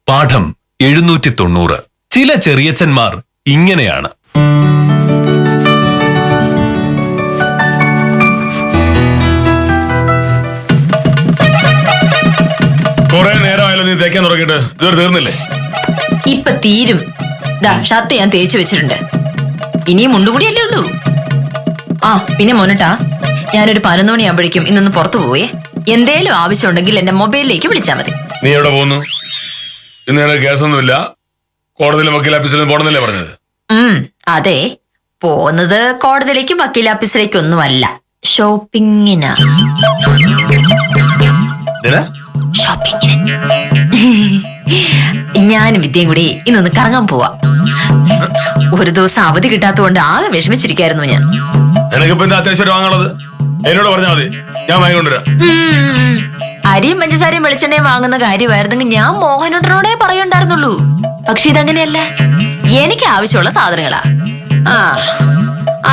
പാഠം 790. ചില ചെറിയച്ചന്മാർ ഇങ്ങനെയാണ്. കുറെ നേരമായാലും നീ തേക്കാൻ തുടങ്ങിയിട്ട് ഇതുവരെ തീർന്നില്ലേ? ഇപ്പൊ തീരും. ഷർട്ട് ഞാൻ തേച്ചു വെച്ചിട്ടുണ്ട്. ഇനിയും മുണ്ടുകൂടിയല്ലേ ഉള്ളൂ. ആ പിന്നെ മോനട്ടാ, ഞാനൊരു 11 മണിയാകുമ്പോഴേക്കും ഇന്നൊന്ന് പുറത്തു പോയേ. എന്തേലും ആവശ്യമുണ്ടെങ്കിൽ എന്റെ മൊബൈലിലേക്ക് വിളിച്ചാൽ മതി. നീ എവിടെ പോകുന്നു? ഇന്ന് കേസൊന്നുമില്ല, കോടതിയിലെ വക്കീൽ ഓഫീസിലും പോണെന്നല്ലേ പറഞ്ഞത്? അതെ, പോകുന്നത് കോടതിയിലേക്കും വക്കീൽ ഓഫീസിലേക്കും ഒന്നുമല്ല, ഷോപ്പിങ്ങിനാ. ഷോപ്പിങ്ങിന് ഞാനും വിദ്യയും കൂടി ഇന്നൊന്ന് കറങ്ങാൻ പോവാ. ഒരു ദിവസം അവധി കിട്ടാത്തതുകൊണ്ട് ആകെ വിഷമിച്ചിരിക്കായിരുന്നു ഞാൻ. അത്യാവശ്യം വാങ്ങുള്ളത് എന്നോട് പറഞ്ഞാൽ മതി, ഞാൻ വാങ്ങിക്കൊണ്ടുവരാം. അരിയും പഞ്ചസാരയും വെളിച്ചെണ്ണയും വാങ്ങുന്ന കാര്യമായിരുന്നെങ്കിൽ ഞാൻ മോഹനോട്ടനോടെ പറയണ്ടായിരുന്നുള്ളൂ. പക്ഷെ ഇതങ്ങനെയല്ല, എനിക്ക് ആവശ്യമുള്ള സാധനങ്ങളാ. ആ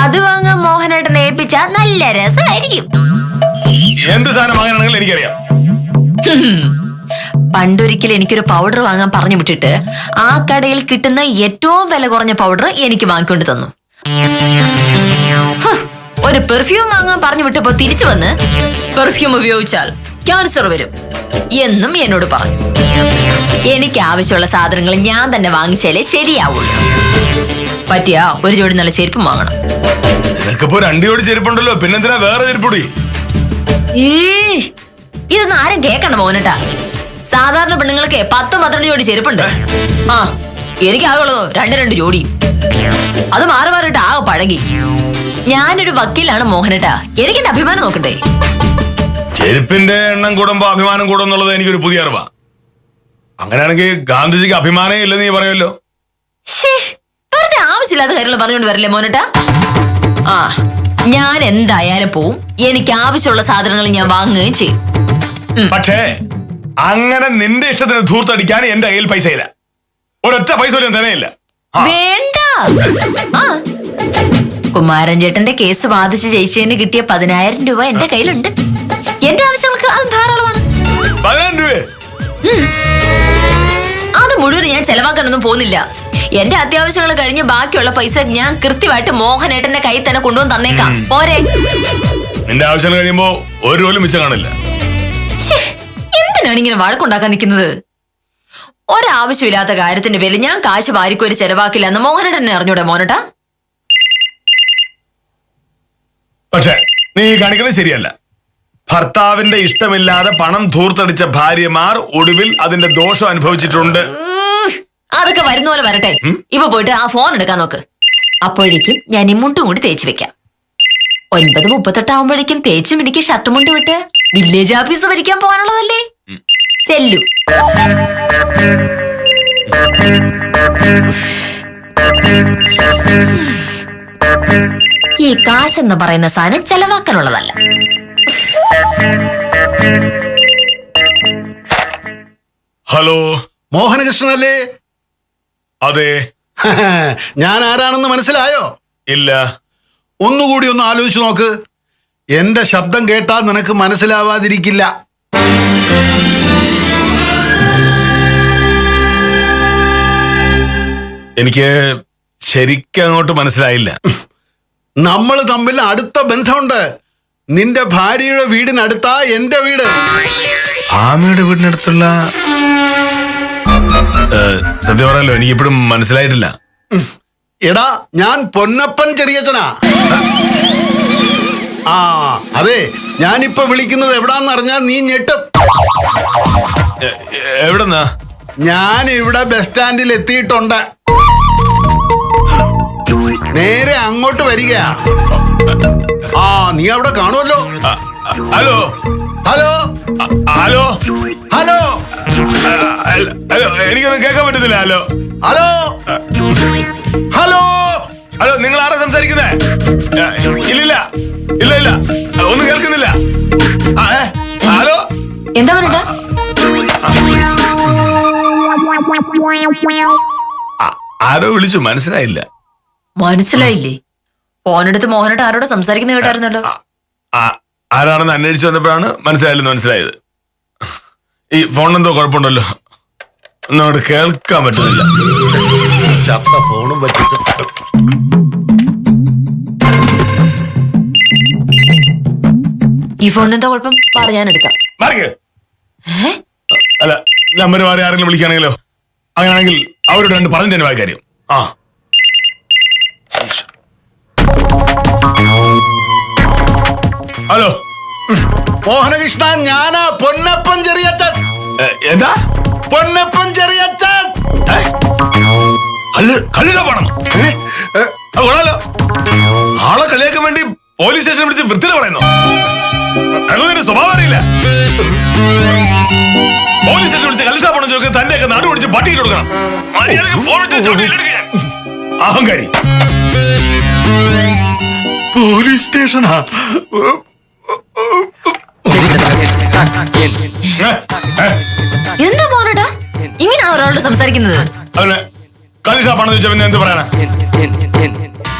അത് വാങ്ങാൻ മോഹനേട്ടനെ ഏൽപ്പിച്ചാ നല്ല രസമായിരിക്കും. എന്ത് സാധനം വാങ്ങാനാണെങ്കിലും എനിക്കറിയാം. പണ്ടൊരിക്കൽ എനിക്കൊരു പൗഡർ വാങ്ങാൻ പറഞ്ഞു വിട്ടിട്ട് ആ കടയിൽ കിട്ടുന്ന ഏറ്റവും വില കുറഞ്ഞ പൗഡർ എനിക്ക് വാങ്ങിക്കൊണ്ട് തന്നു. ഒരു പെർഫ്യൂം വാങ്ങാൻ പറഞ്ഞു വിട്ടപ്പോ തിരിച്ചു വന്ന് പെർഫ്യൂം ഉപയോഗിച്ചാൽ ക്യാൻസർ വരും എന്നും എന്നോട് പറഞ്ഞു. എനിക്ക് ആവശ്യമുള്ള സാധനങ്ങൾ ഞാൻ തന്നെ വാങ്ങിച്ചാലേ ശരിയാവുള്ളൂ. പറ്റിയാ ഒരു ജോഡി നല്ല ചെരുപ്പും വാങ്ങണം. നിനക്കിപ്പോ 2 ജോഡി ചെരുപ്പുണ്ടല്ലോ, പിന്നെന്തിനാ വേറെ ചെരുപ്പൂടി? ഇതൊന്നും ആരും കേക്കണ്ട മോനട്ടാ. സാധാരണ പെണ്ണുങ്ങൾക്ക് 10-12 ജോഡി ചെരുപ്പുണ്ട്. ആ എനിക്കാകുള്ളതോ 2 ജോഡി. അത് മാറി മാറിയിട്ട് ആകെ പഴകി. ഞാനൊരു വക്കീലാണ് മോഹനട്ടാ, എനിക്കെന്റെ അഭിമാനം നോക്കട്ടെ. ചെരുപ്പിന്റെ എണ്ണം കൂടുമ്പോ അഭിമാനം കൂടും എന്നുള്ളത് എനിക്കൊരു പുതിയ അറിവാ. അങ്ങനെയാണെങ്കിൽ ഗാന്ധിജിക്ക് അഭിമാനേ ഇല്ലെന്ന് നീ പറയുമല്ലോ. വെറുതെ ആവശ്യമില്ലാത്ത കാര്യങ്ങൾ പറഞ്ഞുകൊണ്ട് വരില്ലേ മോനട്ടാ. ആ ഞാൻ എന്തായാലും പോവും. എനിക്ക് ആവശ്യമുള്ള സാധനങ്ങൾ ഞാൻ വാങ്ങുകയും ചെയ്യും. പക്ഷേ അങ്ങനെ നിന്റെ ഇഷ്ടത്തിന് ധൂർത്തടിക്കാൻ എന്റെ കയ്യിൽ പൈസ ഇല്ല. ഒരൊറ്റ പൈസ പോലും തന്നെയില്ല. വേണ്ട. ആ കുമാരൻ ചേട്ടന്റെ കേസ് വാദിച്ച് ജയിച്ചതിന് കിട്ടിയ 10,000 രൂപ എന്റെ കയ്യിലുണ്ട്. എന്റെ ആവശ്യങ്ങൾക്ക് അത് ധാരാളമാണ്. 10,000 രൂപ? അത് മുഴുവൻ ഞാൻ ചെലവാക്കാനൊന്നും പോകുന്നില്ല. എന്റെ അത്യാവശ്യങ്ങൾ കഴിഞ്ഞ് ബാക്കിയുള്ള പൈസ ഞാൻ കൃത്യമായിട്ട് മോഹനേട്ടന്റെ കയ്യിൽ തന്നെ കൊണ്ടുവന്ന് തന്നേക്കാം. പോരെ? നിന്റെ ആവശ്യങ്ങൾ കഴിയുമ്പോ ഒരു പോലും മിച്ചം കാണില്ല. എന്തിനാണ് ഇങ്ങനെ വഴക്കുണ്ടാക്കാൻ നിൽക്കുന്നത്? ഒരാവശ്യമില്ലാത്ത കാര്യത്തിന്റെ പേരിൽ ഞാൻ കാശ് വാരിക്കോരി ചെലവാക്കില്ല എന്ന് മോഹനേട്ടനെ അറിഞ്ഞൂടെ മോനട്ടാ? പക്ഷെ നീ കാണിക്കുന്നത് ശരിയല്ല. ഭർത്താവിന്റെ ഇഷ്ടമില്ലാതെ പണം ധൂർത്തടിച്ച ഭാര്യമാർ ഒടുവിൽ അതിന്റെ ദോഷം അനുഭവിച്ചിട്ടുണ്ട്. അതൊക്കെ വരുന്ന പോലെ വരട്ടെ. ഇപ്പൊ പോയിട്ട് ആ ഫോൺ എടുക്കാൻ നോക്ക്. അപ്പോഴേക്കും ഞാൻ ഈ മുണ്ടും കൂടി തേച്ച് വെക്കാം. 9:38 ആവുമ്പോഴേക്കും തേച്ചും എനിക്ക് ഷർട്ട് മുണ്ട് വിട്ട് വില്ലേജ് ഓഫീസ് ഭരിക്കാൻ പോകാനുള്ളതല്ലേ. ചെല്ലു. ഈ കാശെന്ന് പറയുന്ന സാധനം ചെലവാക്കാനുള്ളതല്ല. ഹലോ, മോഹനകൃഷ്ണനല്ലേ? അതെ. ഞാൻ ആരാണെന്ന് മനസ്സിലായോ? ഇല്ല. ഒന്നുകൂടി ഒന്ന് ആലോചിച്ചു നോക്ക്. എന്റെ ശബ്ദം കേട്ടാൽ നിനക്ക് മനസ്സിലാവാതിരിക്കില്ല. എനിക്ക് ശരിക്കും അങ്ങോട്ട് മനസ്സിലായില്ല. നമ്മൾ തമ്മിൽ അടുത്ത ബന്ധമുണ്ട്. നിന്റെ ഭാര്യയുടെ വീടിനടുത്താ എന്റെ വീട്. ആമയുടെ വീടിനടുത്തുള്ള? സത്യം പറയാലോ, എനിക്കിപ്പോഴും മനസ്സിലായിട്ടില്ല. എടാ, ഞാൻ പൊന്നപ്പൻ ചെറിയച്ചനാ. ആ അതെ, ഞാനിപ്പോ വിളിക്കുന്നത് എവിടാന്നറിഞ്ഞാ നീ ഞെട്ടും. എവിടെന്നാ? ഞാൻ ഇവിടെ ബസ് സ്റ്റാൻഡിൽ എത്തിയിട്ടുണ്ട്. നേരെ അങ്ങോട്ട് വരിക. ആ നീ അവിടെ കാണുമല്ലോ. Hello hello hello hello hello, എനിക്കൊന്നും കേൾക്കാൻ പറ്റുന്നില്ല. ഹലോ ഹലോ ഹലോ ഹലോ, നിങ്ങൾ ആരാ സംസാരിക്കുന്നേ? ഇല്ലില്ല ഇല്ല ഇല്ല, ഒന്നും കേൾക്കുന്നില്ല. ഹലോ, എന്താ പറയണ്ട? ആരോ വിളിച്ചു, മനസ്സിലായില്ല. മനസ്സിലായില്ലേ? ഫോണെടുത്ത് മോഹനോട്ട് ആരോട് സംസാരിക്കുന്ന കേട്ടായിരുന്നല്ലോ. ആരാണെന്ന് അന്വേഷിച്ച് വന്നപ്പോഴാണ് മനസ്സിലായത്. ഈ ഫോണിനെന്തോ കുഴപ്പമുണ്ടല്ലോ, ഒന്നും കേൾക്കാൻ പറ്റുന്നില്ല. ചത്ത ഫോണും വെച്ചിട്ട് ഈ ഫോണിന് എന്താ കുഴപ്പം? പറയാനെടുക്കാം. മാറിക്ക്. അല്ല, നമ്പർ മാറി ആരെങ്കിലും വിളിക്കുകയാണെങ്കിലോ? അങ്ങനെയാണെങ്കിൽ അവരോട് രണ്ട് പറഞ്ഞു തന്നെ കാര്യം. ആ, ഹലോ മോഹനകൃഷ്ണ, ഞാനാ പൊന്നപ്പൻ ചെറിയച്ഛൻ. എന്താ? പൊന്നപ്പൻ ചെറിയച്ഛൻ. കല്ലിലോ പണം കൊള്ളാലോ. ആളെ കളിയാക്കാൻ വേണ്ടി പോലീസ് സ്റ്റേഷൻ വിളിച്ച് വൃത്തിയിൽ പറയുന്നു. അതിന്റെ സ്വഭാവം അറിയില്ല. പോലീസ് സ്റ്റേഷൻ വിളിച്ച് കല്ലിട്ടാ പണം ചോദിക്കുക, തന്റെയൊക്കെ നാട് പിടിച്ച് പട്ടിയിട്ട് കൊടുക്കണം. അഹങ്കാരി. പോലീസ് സ്റ്റേഷനാ? എന്താ മോനേട്ടാ ഇങ്ങനെയാണ് ഒരാളോട് സംസാരിക്കുന്നത്? അതിന് കല്ലിട്ടാ പണം ചോദിച്ചാൽ പിന്നെ എന്ത് പറയാനാ?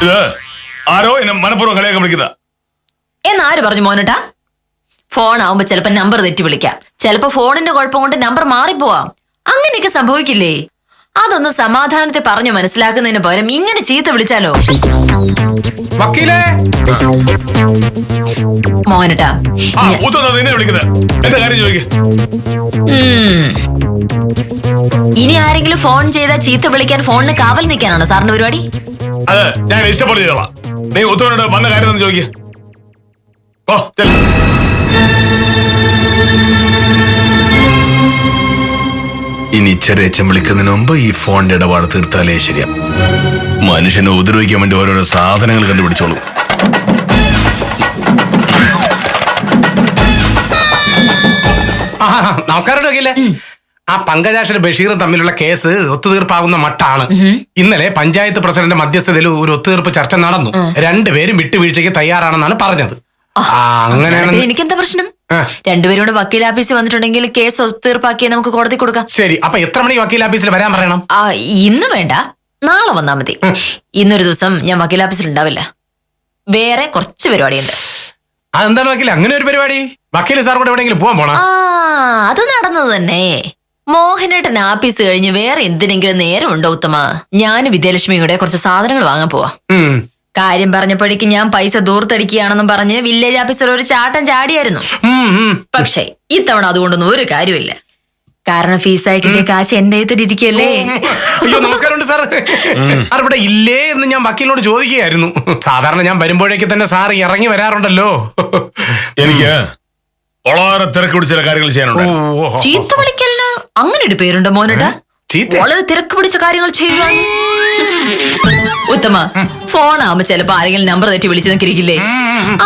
ഇത് ആരോ എന്നെ മനഃപൂർവ്വം കളിയാക്കാൻ വിളിക്കുന്ന. എന്നാര് പറഞ്ഞു മോനേട്ടാ? ഫോൺ ആവുമ്പോ ചിലപ്പോ നമ്പർ തെറ്റി വിളിക്കാം, ചിലപ്പോ ഫോണിന്റെ കുഴപ്പം കൊണ്ട് നമ്പർ മാറിപ്പോവാം. അങ്ങനെയൊക്കെ സംഭവിക്കില്ലേ? അതൊന്ന് സമാധാനത്തെ പറഞ്ഞു മനസ്സിലാക്കുന്നതിന് പകരം ഇങ്ങനെ ചീത്ത വിളിച്ചാലോ? വക്കീലേ, മോനേട്ടാ നിന്നെ വിളിക്കുന്നത് എന്താ കാര്യം ചോദിക്കുക. ഇനി ആരെങ്കിലും ഫോൺ ചെയ്താൽ ചീത്ത വിളിക്കാൻ ഫോണിന് കാവൽ നിൽക്കാനാണോ സാറിന്റെ പരിപാടി? അത് ഞാൻ ഇഷ്ടപ്പെട്ട് ചെയ്തോളാം. നീ ഉത്തരനോട് വന്ന കാര്യം ഒന്ന് ചോദിക്കുക. ഓ, ഇനി ചെറിയച്ഛൻ വിളിക്കുന്നതിന് മുമ്പ് ഈ ഫോണിന്റെ ഇടപാട് തീർത്താലേ ശരിയാ. മനുഷ്യനെ ഉപദ്രവിക്കാൻ വേണ്ടി ഓരോരോ സാധനങ്ങൾ കണ്ടുപിടിച്ചോളൂ. നമസ്കാരം വക്കീലേ. ആ പങ്കജാക്ഷനും ബഷീറും തമ്മിലുള്ള കേസ് ഒത്തുതീർപ്പാകുന്ന മട്ടാണ്. ഇന്നലെ പഞ്ചായത്ത് പ്രസിഡന്റ് മധ്യസ്ഥതയിൽ ഒരു ഒത്തുതീർപ്പ് ചർച്ച നടന്നു. രണ്ടുപേരും വിട്ടുവീഴ്ചയ്ക്ക് തയ്യാറാണെന്നാണ് പറഞ്ഞത്. അങ്ങനെയാണ്. എനിക്കെന്താ പ്രശ്നം? രണ്ടുപേരും കൂടെ വക്കീൽ ഓഫീസിൽ വന്നിട്ടുണ്ടെങ്കിൽ കേസ് ഒത്തുതീർപ്പാക്കിയ നമുക്ക് കോടതി കൊടുക്കാം. ശരി, അപ്പൊ എത്ര മണി വക്കീൽ ഓഫീസിൽ വരാൻ പറയണം? ഇന്ന് വേണ്ട, നാളെ വന്നാ മതി. ഇന്നൊരു ദിവസം ഞാൻ വക്കീൽ ഓഫീസിൽ ഉണ്ടാവില്ല, വേറെ കുറച്ച് പരിപാടിയുണ്ട്. അതെന്താണ് വക്കീൽ അങ്ങനെ ഒരു പരിപാടി? വക്കീൽ സാർ കൂടെ എവിടെയെങ്കിലും പോകാൻ പോണോ? അത് നടന്നത് തന്നെ. മോഹനേട്ടൻ ആഫീസ് കഴിഞ്ഞ് വേറെ എന്തിനെങ്കിലും നേരമുണ്ടോ ഉത്തമ? ഞാൻ വിദ്യാലക്ഷ്മിയുടെ കുറച്ച് സാധനങ്ങൾ വാങ്ങാൻ പോവാ. കാര്യം പറഞ്ഞപ്പോഴേക്കും ഞാൻ പൈസ ദൂർത്തടിക്കുകയാണെന്നും പറഞ്ഞ് വില്ലേജ് ഓഫീസർ ഒരു ചാട്ടം ചാടിയായിരുന്നു. പക്ഷേ ഇത്തവണ അതുകൊണ്ടൊന്നും ഒരു കാര്യമില്ല. കാരണം ഫീസായി കിട്ടിയ കാശ് എന്റെ ഇരിക്കല്ലേ. അയ്യോ, നമസ്കാരമുണ്ട് സാർ. സാർ ഇവിടെ ഇല്ലേ എന്ന് ഞാൻ വക്കീലിനോട് ചോദിക്കുകയായിരുന്നു. സാധാരണ ഞാൻ വരുമ്പോഴേക്ക് തന്നെ സാർ ഇറങ്ങി വരാറുണ്ടല്ലോ. എനിക്ക് വളരെ തിരക്ക് പിടിച്ച കാര്യങ്ങൾ ചെയ്യാനുണ്ട്. ചീത്ത വിളിക്കല്ല, അങ്ങനെ ഒരു പേരുണ്ടോ മോനേട്ടാ? വളരെ തിരക്ക് പിടിച്ച കാര്യങ്ങൾ ചെയ്യുക. ഉത്തമ, ഫോൺ ആവുമ്പോ ചിലപ്പോ ആരെങ്കിലും നമ്പർ തെറ്റി വിളിച്ചു നിൽക്കില്ലേ?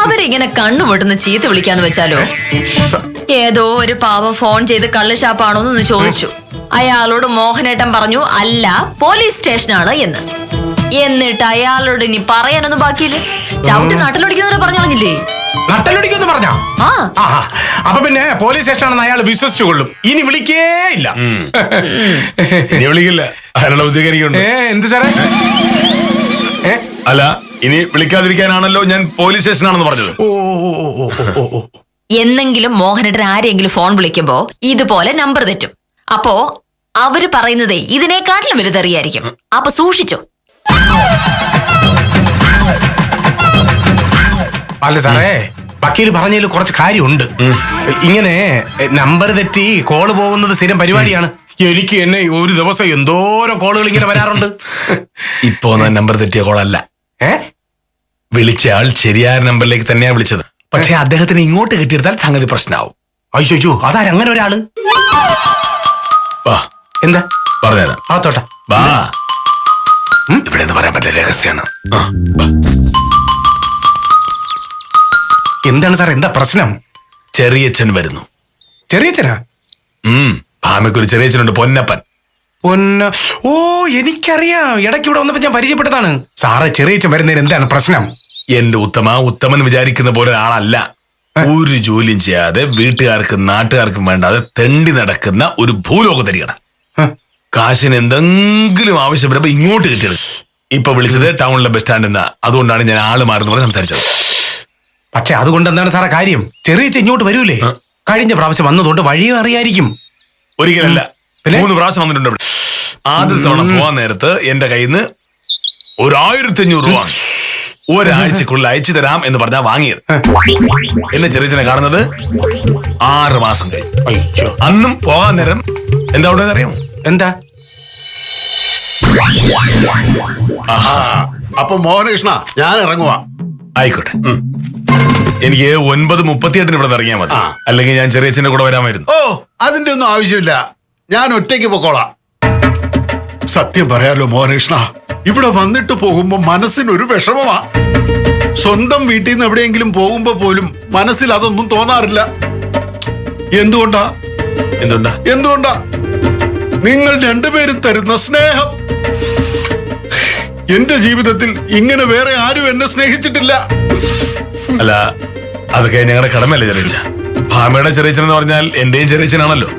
അവരിങ്ങനെ കണ്ണുപൊട്ടുന്ന ചീത്ത വിളിക്കാന്ന് വെച്ചാലോ? ഏതോ ഒരു പാവം ഫോൺ ചെയ്ത് കള്ള് ഷാപ്പാണോന്ന് ചോദിച്ചു. അയാളോട് മോഹനേട്ടൻ പറഞ്ഞു അല്ല, പോലീസ് സ്റ്റേഷനാണ് എന്ന്. എന്നിട്ട് അയാളോട് ഇനി പറയാനൊന്നും ബാക്കിയില്ലേ? ചവിട്ടി നാട്ടിലൊടിക്കുന്നവരെ പറഞ്ഞു കളഞ്ഞില്ലേ? നട്ടലൊടിക്കൊന്ന് പറഞ്ഞോ? അപ്പൊ പിന്നെ പോലീസ് സ്റ്റേഷനാണെന്ന് അയാൾ വിശ്വസിച്ചു കൊള്ളും. ഇനി വിളിക്കേ ഇല്ല. ഇനി വിളിക്കില്ല. അതിനുള്ള ബുദ്ധികരിക്കുന്നുണ്ട്. എന്ത് സാറേ? അല്ല, ഇനി വിളിക്കാതിരിക്കാനാണല്ലോ ഞാൻ പോലീസ് സ്റ്റേഷനാണെന്ന് പറഞ്ഞത്. എന്നെങ്കിലും മോഹനേട്ടൻ ആരെങ്കിലും ഫോൺ വിളിക്കുമ്പോ ഇതുപോലെ നമ്പർ തെറ്റും. അപ്പോ അവര് പറയുന്നതേ ഇതിനെക്കാട്ടിലും വലുതറിയായിരിക്കും. അപ്പൊ സൂക്ഷിച്ചോ. അല്ല സാറേ, വക്കീൽ പറഞ്ഞതിൽ കുറച്ച് കാര്യമുണ്ട്. ഇങ്ങനെ നമ്പർ തെറ്റി കോള് പോകുന്നത് സ്ഥിരം പരിപാടിയാണ്. എനിക്ക് എന്നെ ഒരു ദിവസം എന്തോരം കോളുകൾ ഇങ്ങനെ വരാറുണ്ട്. ഇപ്പോ നമ്പർ തെറ്റിയ കോളല്ല. വിളിച്ച ആൾ ശരിയായ നമ്പറിലേക്ക് തന്നെയാ വിളിച്ചത്. പക്ഷെ അദ്ദേഹത്തിന് ഇങ്ങോട്ട് കിട്ടിയെടുത്താൽ സംഗതി പ്രശ്നമാവും. അയ്യോ, അതാരങ്ങനെ ഒരാള്? എന്താ പറഞ്ഞുതരാം. തോട്ടാ വാ. ഇവിടെ നിന്ന് പറയാൻ പറ്റില്ല, രഹസ്യമാണ്. എന്താണ് സാർ, എന്താ പ്രശ്നം? ചെറിയച്ഛൻ വരുന്നു. ചെറിയച്ഛനാ? ഭാമയ്ക്കൊരു ചെറിയച്ഛനുണ്ട്, പൊന്നപ്പൻ. ഓ, എനിക്കറിയാം. ഇടയ്ക്ക് ഇവിടെ വന്നപ്പോ ഞാൻ പരിചയപ്പെട്ടതാണ്. സാറ് ചെറിയച്ഛൻ വരുന്നതിന് എന്താണ് പ്രശ്നം? എന്റെ ഉത്തമൻ വിചാരിക്കുന്ന പോലെ ഒരാളല്ല. ഒരു ജോലിയും ചെയ്യാതെ വീട്ടുകാർക്കും നാട്ടുകാർക്കും വേണ്ടാതെ തെണ്ടി നടക്കുന്ന ഒരു ഭൂലോകതരികട. കാശിന് എന്തെങ്കിലും ആവശ്യപ്പെടുമ്പോ ഇങ്ങോട്ട് കിട്ടിയത്. ഇപ്പൊ വിളിച്ചത് ടൗണിലെ ബസ് സ്റ്റാൻഡിൽ നിന്നാ. അതുകൊണ്ടാണ് ഞാൻ ആള് മാറുന്ന പോലെ സംസാരിച്ചത്. പക്ഷെ അതുകൊണ്ട് എന്താണ് സാറേ കാര്യം? ചെറിയച്ഛൻ ഇങ്ങോട്ട് വരൂലേ? കഴിഞ്ഞ പ്രാവശ്യം വന്നതുകൊണ്ട് വഴിയും അറിയായിരിക്കും. ഒരിക്കലല്ല, പിന്നെ? 3 പ്രാവശ്യം വന്നിട്ടുണ്ട് ഇവിടെ. ആദ്യത്തെ തവണ പോവാൻ നേരത്ത് എന്റെ കയ്യിൽ നിന്ന് 1500 രൂപ ഒരാഴ്ചക്കുള്ളിൽ അയച്ചു തരാം എന്ന് പറഞ്ഞാ വാങ്ങിയത്. എന്നെ ചെറിയച്ഛനെ കാണുന്നത് 6 മാസം കഴിഞ്ഞു. അയ്യോ, അന്നും പോകാൻ നേരം എന്താ അവിടെ അറിയാമോ? എന്താ? അപ്പൊ മോഹനകൃഷ്ണ, ഞാൻ ഇറങ്ങുവാ. ആയിക്കോട്ടെ, എനിക്ക് 9:38 ഇവിടെ നിന്ന് ഇറങ്ങിയാൽ മതി. അല്ലെങ്കിൽ ഞാൻ ചെറിയച്ഛന്റെ കൂടെ വരാമായിരുന്നു. ഓ, അതിന്റെ ഒന്നും ആവശ്യമില്ല, ഞാൻ ഒറ്റയ്ക്ക് പൊക്കോളാം. സത്യം പറയാലോ മോഹനകൃഷ്ണ, ഇവിടെ വന്നിട്ട് പോകുമ്പോ മനസ്സിനൊരു വിഷമമാ. സ്വന്തം വീട്ടിൽ നിന്ന് എവിടെയെങ്കിലും പോകുമ്പോ പോലും മനസ്സിൽ അതൊന്നും തോന്നാറില്ല. എന്തുകൊണ്ടാ? നിങ്ങൾ രണ്ടുപേരും തരുന്ന സ്നേഹം. എന്റെ ജീവിതത്തിൽ ഇങ്ങനെ വേറെ ആരും എന്നെ സ്നേഹിച്ചിട്ടില്ല. അല്ല, അതൊക്കെ ഞങ്ങളുടെ കടമല്ലേ ചെറിയച്ഛ? ഭാമയുടെ ചെറിയച്ഛൻ എന്ന് പറഞ്ഞാൽ എന്റെയും ചെറിയച്ഛനാണല്ലോ.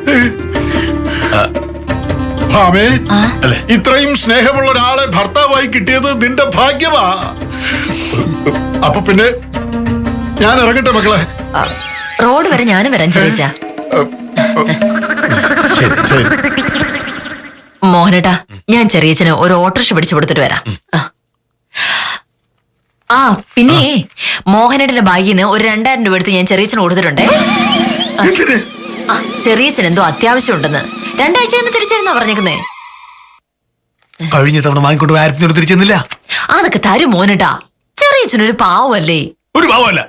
ഭാമേ, അല്ലേ? ഇത്രയും സ്നേഹമുള്ള ഒരാളെ ഭർത്താവായി കിട്ടിയത് നിന്റെ ഭാഗ്യമാ. അപ്പൊ പിന്നെ ഞാൻ ഇറങ്ങട്ടെ മക്കളെ. റോഡ് വരെ ഞാനും വരാൻ ചെറിയച്ച. മോഹനേട്ടാ, ഞാൻ ചെറിയച്ഛന് ഒരു ഓട്ടോറിക്ഷ പിടിച്ചു കൊടുത്തിട്ട് വരാം. ആ പിന്നെ മോഹനേട്ടന്റെ ബാഗിന് ഒരു 2000 രൂപ എടുത്ത് ഞാൻ ചെറിയച്ഛന് കൊടുത്തിട്ടുണ്ടേ. ആ, ചെറിയച്ഛൻ എന്തോ അത്യാവശ്യം ഉണ്ടെന്ന് 2 ആഴ്ച തന്നെ തിരിച്ചിരുന്നാ പറഞ്ഞേക്കുന്നേ. കഴിഞ്ഞ തവണ വാങ്ങിക്കൊണ്ട് 1000 തിരിച്ചെന്നില്ല. അതൊക്കെ തരും മോഹനേട്ടാ, ചെറിയച്ഛനൊരു പാവല്ലേ. ഒരു പാവമല്ല,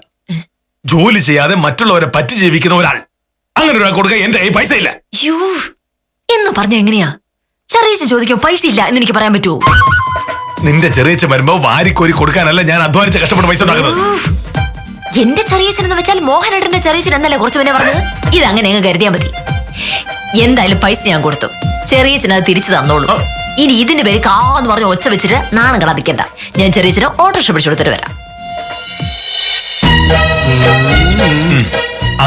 ജോലി ചെയ്യാതെ മറ്റുള്ളവരെ പറ്റി ജീവിക്കുന്ന ഒരാൾ. അങ്ങനെ ഒരാൾ കൊടുക്കാൻ എന്റെ കയ്യിൽ പൈസ ഇല്ല. യ്യോ, എന്ന് പറഞ്ഞ എങ്ങനെയാ? ചെറിയച്ഛൻ ചോദിക്കും പൈസ ഇല്ല എന്ന് എനിക്ക് പറയാൻ പറ്റുമോ? നിന്റെ ചെറിയച്ഛൻ വരുമ്പോ വാരിക്കോരി കൊടുക്കാനല്ല ഞാൻ അധ്വാനിച്ച കഷ്ടപ്പെട്ട് പൈസ ഉണ്ടാക്കുന്നത്. എന്റെ ചെറിയച്ഛൻ എന്ന് വെച്ചാൽ മോഹനേട്ടന്റെ ചെറിയച്ഛൻ എന്നല്ലേ കുറച്ചു മുന്നേ പറഞ്ഞത്? ഇതങ്ങനെ അങ്ങ് കരുതിയാ മതി. എന്തായാലും പൈസ ഞാൻ കൊടുത്തു, ചെറിയച്ഛൻ അത് തിരിച്ചു തന്നോളൂ. ഇനി ഇതിന്റെ പേര് കാന്ന് പറഞ്ഞ് ഒച്ച വെച്ചിട്ട് നാണം കടാതിക്കണ്ട. ഞാൻ ചെറിയച്ഛന് ഓട്ടോറിക്ഷ പിടിച്ചു കൊടുത്തിട്ട് വരാം.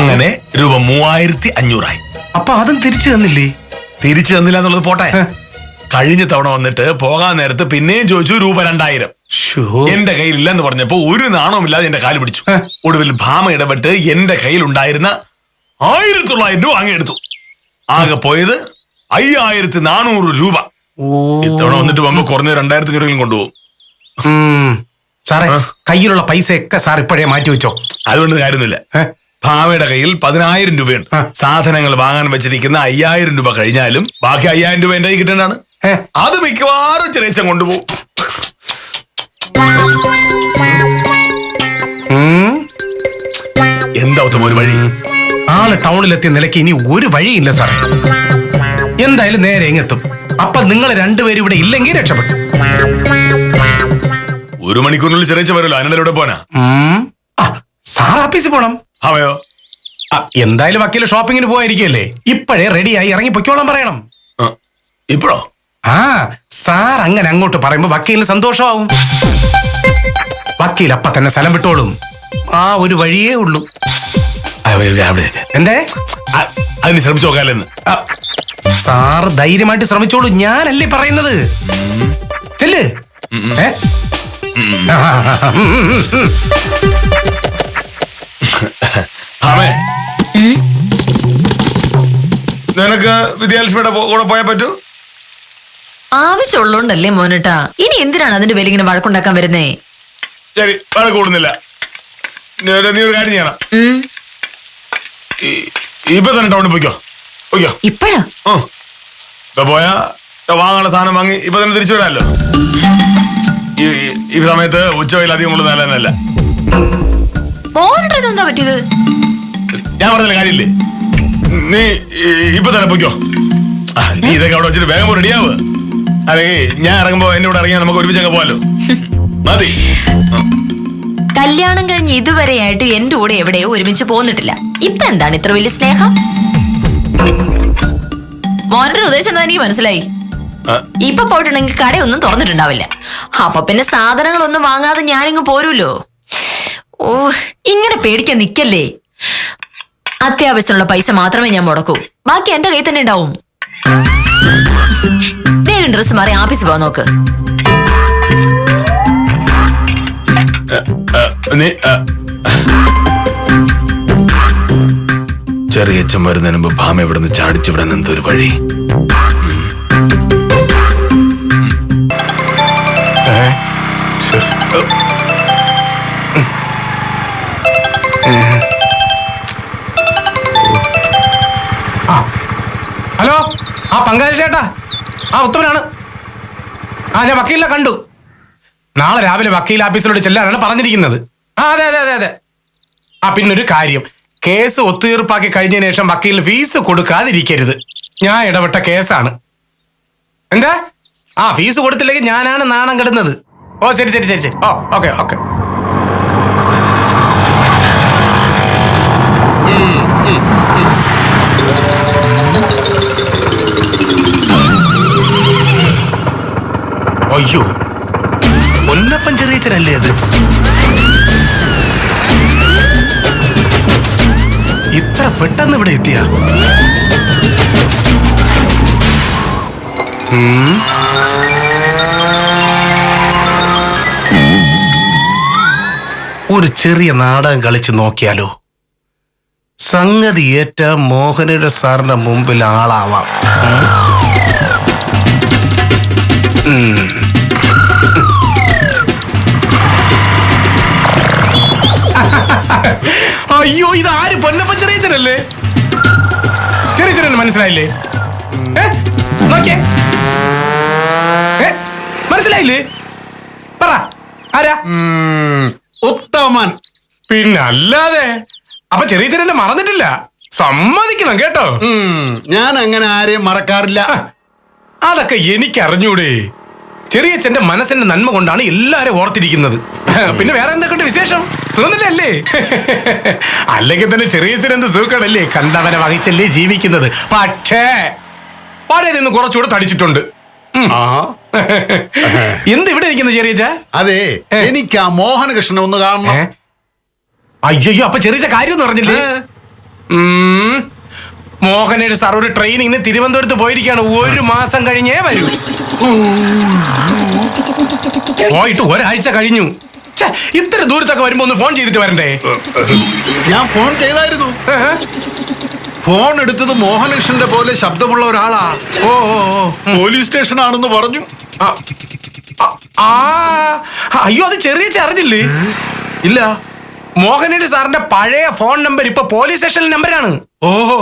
അങ്ങനെ രൂപ 3500 ആയി. അപ്പൊ അതും തിരിച്ചു തന്നില്ലേ? തിരിച്ചു തന്നില്ല എന്നുള്ളത് പോട്ടെ, കഴിഞ്ഞ തവണ വന്നിട്ട് പോകാൻ നേരത്ത് പിന്നെയും ചോദിച്ചു രൂപ 2000. എന്റെ കയ്യിൽ ഇല്ലെന്ന് പറഞ്ഞപ്പോ ഒരു നാണവും ഇല്ലാതെ എന്റെ കാല് പിടിച്ചു. ഒടുവിൽ ഭാമ ഇടപെട്ട് എന്റെ കയ്യിൽ ഉണ്ടായിരുന്ന 1900 രൂപ വാങ്ങിയെടുത്തു. ആകെ പോയത് 5400 രൂപ. ഇത്തവണ വന്നിട്ട് പോകുമ്പോ കുറഞ്ഞ 2000 രൂപയും കൊണ്ടുപോകും. സാറേ, കയ്യിലുള്ള പൈസയൊക്കെ സാർ ഇപ്പോഴേ മാറ്റി വെച്ചോ. അതുകൊണ്ട് കാര്യമൊന്നുമില്ല. ഭാമയുടെ കയ്യിൽ 10000 രൂപയുണ്ട്. സാധനങ്ങൾ വാങ്ങാൻ വെച്ചിരിക്കുന്ന 5000 രൂപ കഴിഞ്ഞാലും ബാക്കി 5000 രൂപ എന്റെ കയ്യിൽ കിട്ടേണ്ടതാണ്. അത് മിക്കവാറും ചെറിയച്ഛൻ കൊണ്ടുപോകും. എന്താ ഉത്തമ ഒരു വഴി? ആള് ടൗണിലെത്തിയ നിലയ്ക്ക് ഇനി ഒരു വഴിയില്ല സാറേ. എന്തായാലും നേരെ ഇങ്ങെത്തും. അപ്പൊ നിങ്ങൾ രണ്ടുപേരും ഇവിടെ ഇല്ലെങ്കിൽ രക്ഷപ്പെട്ടു. 1 മണിക്കൂറിനുള്ളിൽ ചെറിയച്ഛൻ വരുമല്ലോ. അതിനിടെ പോനാ സാർ ഓഫീസിൽ പോണം. അവയോ? എന്തായാലും വക്കീല് ഷോപ്പിങ്ങിന് പോയിരിക്കല്ലേ, ഇപ്പോഴേ റെഡിയായി ഇറങ്ങി പൊയ്ക്കോളാൻ പറയണം. ഇപ്പോഴോ? സാർ അങ്ങനെ അങ്ങോട്ട് പറയുമ്പോ വക്കീലിന് സന്തോഷമാവും. വക്കീൽ അപ്പ തന്നെ സ്ഥലം വിട്ടോളും. ആ ഒരു വഴിയേ ഉള്ളൂ. എന്തേ? അതിന് ശ്രമിച്ചു നോക്കാലെന്ന്. സാർ ധൈര്യമായിട്ട് ശ്രമിച്ചോളൂ, ഞാനല്ലേ പറയുന്നത്. ചെല്ല്. നിനക്ക് വിദ്യാലക്ഷ്മിയുടെ കൂടെ പോയാൽ പറ്റൂ? ആവശ്യമുള്ളോണ്ടല്ലേ മോനേട്ടാ. ഇനി എന്തിനാണ് അതിന്റെ പേര് ഇങ്ങനെ വഴക്കുണ്ടാക്കാൻ വരുന്നേ? ശരി, വഴക്ക് കൂടുന്നില്ല. നീ ഒരു കാര്യം ചെയ്യണം, ഇപ്പൊ തന്നെ ടൗണിൽ പോയിക്കോ. ഇപ്പഴോ? ഇപ്പൊ പോയാ വാങ്ങാനുള്ള സാധനം വാങ്ങി ഇപ്പൊ തന്നെ തിരിച്ചു വരാമല്ലോ. ഈ സമയത്ത് ഉച്ചവെയിൽ അധികം ഉള്ള നല്ലതല്ല. മോനേട്ടാ ഇതെന്താ പറ്റിയത്? ഞാൻ പറഞ്ഞ കാര്യമില്ലേ, നീ ഇപ്പൊ തന്നെ പോയിക്കോ. നീ ഇതൊക്കെ അവിടെ വെച്ചിട്ട് വേഗം റെഡിയാവ്. അല്ലെങ്കിൽ ഞാൻ ഇറങ്ങുമ്പോ എന്നെ ഇവിടെ ഇറങ്ങിയാൽ നമുക്ക് ഒരുമിച്ച് അങ്ങ് പോവാലോ. മതി. കല്യാണം കഴിഞ്ഞ് ഇതുവരെയായിട്ട് എന്റെ കൂടെ എവിടെയോ ഒരുമിച്ച് പോന്നിട്ടില്ല. ഇപ്പൊ എന്താണ് ഇത്ര വലിയ സ്നേഹം? മോന്റെ ഉദ്ദേശം എന്താ എനിക്ക് മനസ്സിലായി. ഇപ്പൊ പോയിട്ടുണ്ടെങ്കിൽ കടയൊന്നും തുറന്നിട്ടുണ്ടാവില്ല. അപ്പൊ പിന്നെ സാധനങ്ങളൊന്നും വാങ്ങാതെ ഞാനിങ്ങ് പോരൂല്ലോ. ഓ, ഇങ്ങനെ പേടിക്കാൻ നിക്കല്ലേ. അത്യാവശ്യത്തിനുള്ള പൈസ മാത്രമേ ഞാൻ മുടക്കൂ, ബാക്കി എന്റെ കയ്യിൽ തന്നെ ഉണ്ടാവും. വേഗം ഡ്രസ് മാറി ആഫീസിൽ പോവാൻ നോക്ക്. ചെറിയച്ഛൻ വരുന്നതിന് മുമ്പ് ഭാമ ഇവിടുന്ന് ചാടിച്ചുവിടാൻ എന്തൊരു വഴി? ഹലോ, ആ പങ്കാജ് ചേട്ടാ, ആ ഉത്തമനാണ്. ഞാൻ വക്കീലിനെ കണ്ടു. നാളെ രാവിലെ വക്കീൽ ഓഫീസിലോട്ട് ചെല്ലാനാണ് പറഞ്ഞിരിക്കുന്നത്. അതെ അതെ അതെ അതെ. പിന്നൊരു കാര്യം, കേസ് ഒത്തുതീർപ്പാക്കി കഴിഞ്ഞതിന് ശേഷം വക്കീലിന് ഫീസ് കൊടുക്കാതിരിക്കരുത്. ഞാൻ ഇടപെട്ട കേസാണ്. എന്താ? ഫീസ് കൊടുത്തില്ലെങ്കിൽ ഞാനാണ് നാണം കെടുന്നത്. ഓ ശരി ശരി ശരി ശരി. ഓ ഓക്കെ ഓക്കെ. അയ്യോ, പൊന്നപ്പൻ ചെറിയച്ചനല്ലേ അത്? ഇത്ര പെട്ടെന്ന് ഇവിടെ എത്തിയ? ഒരു ചെറിയ നാടകം കളിച്ച് നോക്കിയാലോ? സംഗതി ഏറ്റ മോഹനയുടെ സാറിന്റെ മുമ്പിൽ ആളാവാം. അയ്യോ, ഇതാര്? പൊന്നപ്പൻ ചെറിയച്ചനല്ലേ? ചെറിയച്ചനെ മനസ്സിലായില്ലേ? നോക്കിയേ, മനസ്സിലായില്ലേ? പറ, ആരാ? ഉത്തമൻ. പിന്നല്ലാതെ. അപ്പൊ ചെറിയച്ചനെ മറന്നിട്ടില്ല, സമ്മതിക്കണം കേട്ടോ. ഞാൻ അങ്ങനെ ആരെയും മറക്കാറില്ല. അതൊക്കെ എനിക്കറിഞ്ഞൂടെ. ചെറിയച്ഛന്റെ മനസ്സിന്റെ നന്മ കൊണ്ടാണ് എല്ലാരും ഓർത്തിരിക്കുന്നത്. പിന്നെ വേറെ എന്തൊക്കെ വിശേഷം? സുഖല്ലേ? അല്ലെങ്കിൽ തന്നെ ചെറിയച്ഛൻ എന്ത് സുഖമല്ലേ, കണ്ടവനെ വഹിച്ചല്ലേ ജീവിക്കുന്നത്. പക്ഷേ പഴയ നിന്ന് കുറച്ചുകൂടെ തടിച്ചിട്ടുണ്ട്. എന്ത് ഇവിടെ ഇരിക്കുന്നത് ചെറിയച്ഛ? അതെ, എനിക്ക് ആ മോഹനകൃഷ്ണനെ ഒന്ന് കാണണം. അയ്യോ, അപ്പൊ ചെറിയ കാര്യം എന്ന് പറഞ്ഞില്ലേ? മോഹനയുടെ സാർ ഒരു ട്രെയിനിങ്ങിന് തിരുവനന്തപുരത്ത് പോയിരിക്കുകയാണ്. 1 മാസം കഴിഞ്ഞേ വരൂ. പോയിട്ട് ഒരാഴ്ച കഴിഞ്ഞു. ഇത്ര ദൂരത്തൊക്കെ വരുമ്പോ ഒന്ന് ഫോൺ ചെയ്തിട്ട് വരണ്ടേ? ഞാൻ ഫോൺ ചെയ്തായിരുന്നു. ഫോൺ എടുത്തത് മോഹനകൃഷ്ണന്റെ പോലെ ശബ്ദമുള്ള ഒരാളാ. പോലീസ് സ്റ്റേഷൻ ആണെന്ന് പറഞ്ഞു. അയ്യോ, അത് ചെറിയ അറിഞ്ഞില്ലേ? ഇല്ല. മോഹനയുടെ സാറിന്റെ പഴയ ഫോൺ നമ്പർ ഇപ്പൊ പോലീസ് സ്റ്റേഷനിലെ നമ്പറാണ്. ഓഹോ,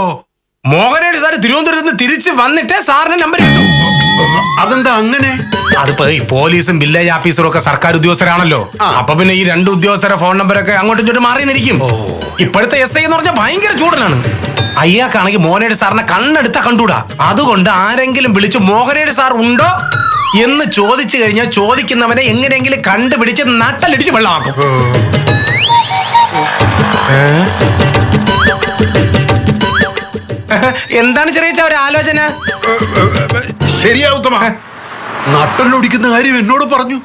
മോഹനയുടെ സാറ് തിരുവനന്തപുരത്ത് നിന്ന് തിരിച്ച് വന്നിട്ട് സാറിന് നമ്പർ കിട്ടും. അതെന്താ അങ്ങനെ? അതിപ്പോ ഈ പോലീസും വില്ലേജ് ഓഫീസറും ഒക്കെ സർക്കാർ ഉദ്യോഗസ്ഥരാണല്ലോ. അപ്പൊ പിന്നെ ഈ 2 ഉദ്യോഗസ്ഥരുടെ ഫോൺ നമ്പറൊക്കെ അങ്ങോട്ടും ഇങ്ങോട്ടും മാറി നിന്നിരിക്കും. ഇപ്പോഴത്തെ SI എന്ന് പറഞ്ഞാൽ ഭയങ്കര ചൂടനാണ്. അയ്യാക്കാണെങ്കിൽ മോഹനയുടെ സാറിനെ കണ്ണെടുത്താ കണ്ടൂടാ. അതുകൊണ്ട് ആരെങ്കിലും വിളിച്ച് മോഹനയുടെ സാർ ഉണ്ടോ എന്ന് ചോദിച്ചു കഴിഞ്ഞാൽ ചോദിക്കുന്നവനെ എങ്ങനെയെങ്കിലും കണ്ടുപിടിച്ച് നട്ടലടിച്ച് വെള്ളമാക്കും. എന്താണ് ചെറിയ ഒരു ആലോചന? ശരിയാ ഉത്തമ, നട്ടലൊടിക്കുന്ന കാര്യം എന്നോട് പറഞ്ഞു.